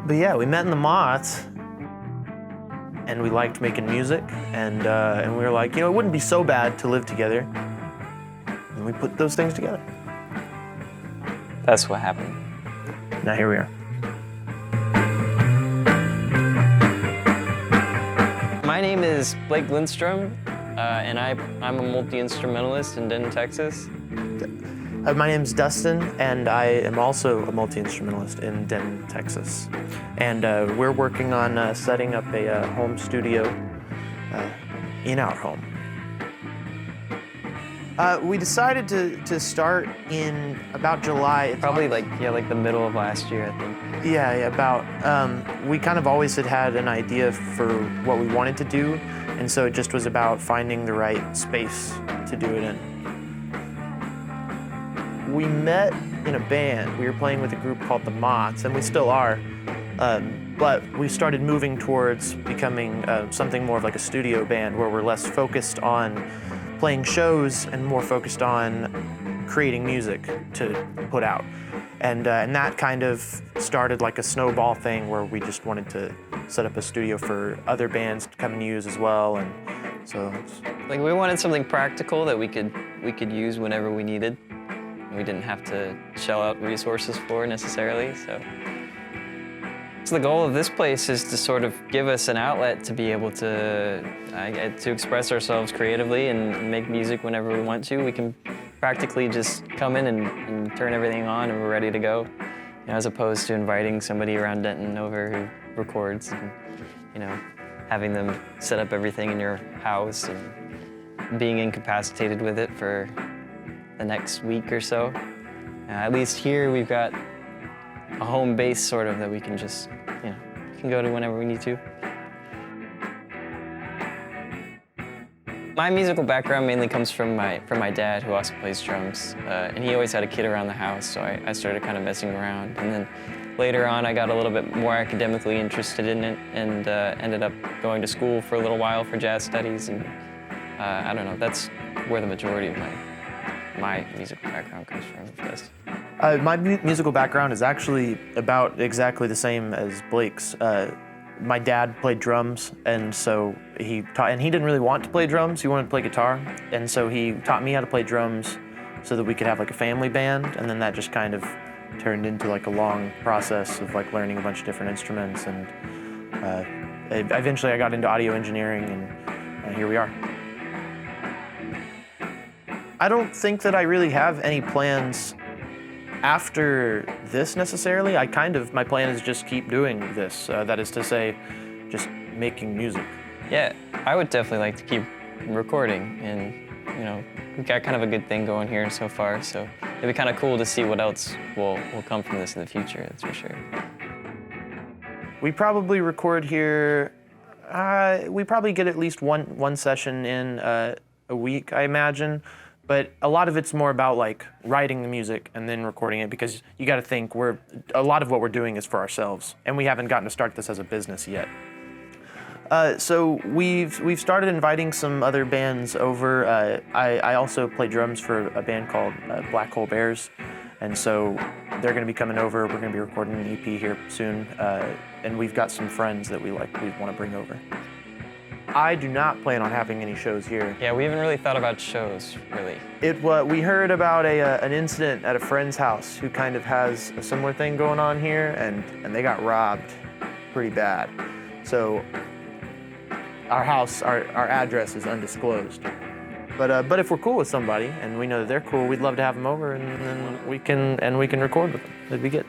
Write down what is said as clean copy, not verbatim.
But yeah, we met in the Moths, and we liked making music, and we were like, you know, it wouldn't be so bad to live together. And we put those things together. That's what happened. Now here we are. My name is Blake Lindstrom, and I'm a multi-instrumentalist in Denton, Texas. My name's Dustin, and I am also a multi-instrumentalist in Denton, Texas. And we're working on setting up a home studio in our home. We decided to start in about July. Probably like the middle of last year, I think. Yeah, about. We kind of always had an idea for what we wanted to do, and so it just was about finding the right space to do it in. We met in a band. We were playing with a group called the Moths, and we still are. But we started moving towards becoming something more of like a studio band, where we're less focused on playing shows and more focused on creating music to put out. And that kind of started like a snowball thing where we just wanted to set up a studio for other bands to come and use as well. And so like we wanted something practical that we could use whenever we needed. We didn't have to shell out resources for necessarily. So the goal of this place is to sort of give us an outlet to be able to express ourselves creatively and make music whenever we want to. We can practically just come in and turn everything on and we're ready to go, you know, as opposed to inviting somebody around Denton over who records and, you know, having them set up everything in your house and being incapacitated with it for the next week or so. At least here we've got a home base sort of that we can just, you know, can go to whenever we need to. My musical background mainly comes from my dad, who also plays drums, and he always had a kid around the house, so I started kind of messing around. And then later on, I got a little bit more academically interested in it, and ended up going to school for a little while for jazz studies. And I don't know, that's where the majority of my musical background comes from, I guess. My musical background is actually about exactly the same as Blake's. My dad played drums, and so he didn't really want to play drums. He wanted to play guitar, and so he taught me how to play drums so that we could have like a family band, and then that just kind of turned into like a long process of like learning a bunch of different instruments, and eventually I got into audio engineering, and here we are. I don't think that I really have any plans after this necessarily. My plan is just keep doing this. That is to say, just making music. Yeah, I would definitely like to keep recording, and you know, we've got kind of a good thing going here so far, so it'd be kind of cool to see what else will come from this in the future, that's for sure. We probably record here, we probably get at least one session in a week, I imagine. But a lot of it's more about like writing the music and then recording it, because you got to think a lot of what we're doing is for ourselves, and we haven't gotten to start this as a business yet. So we've started inviting some other bands over. I also play drums for a band called Black Hole Bears, and so they're going to be coming over. We're going to be recording an EP here soon, and we've got some friends that we want to bring over. I do not plan on having any shows here. Yeah, we haven't really thought about shows, really. We heard about an incident at a friend's house who kind of has a similar thing going on here, and they got robbed pretty bad. So our house, our address is undisclosed. But if we're cool with somebody and we know that they're cool, we'd love to have them over, and then we can record with them. It'd be good.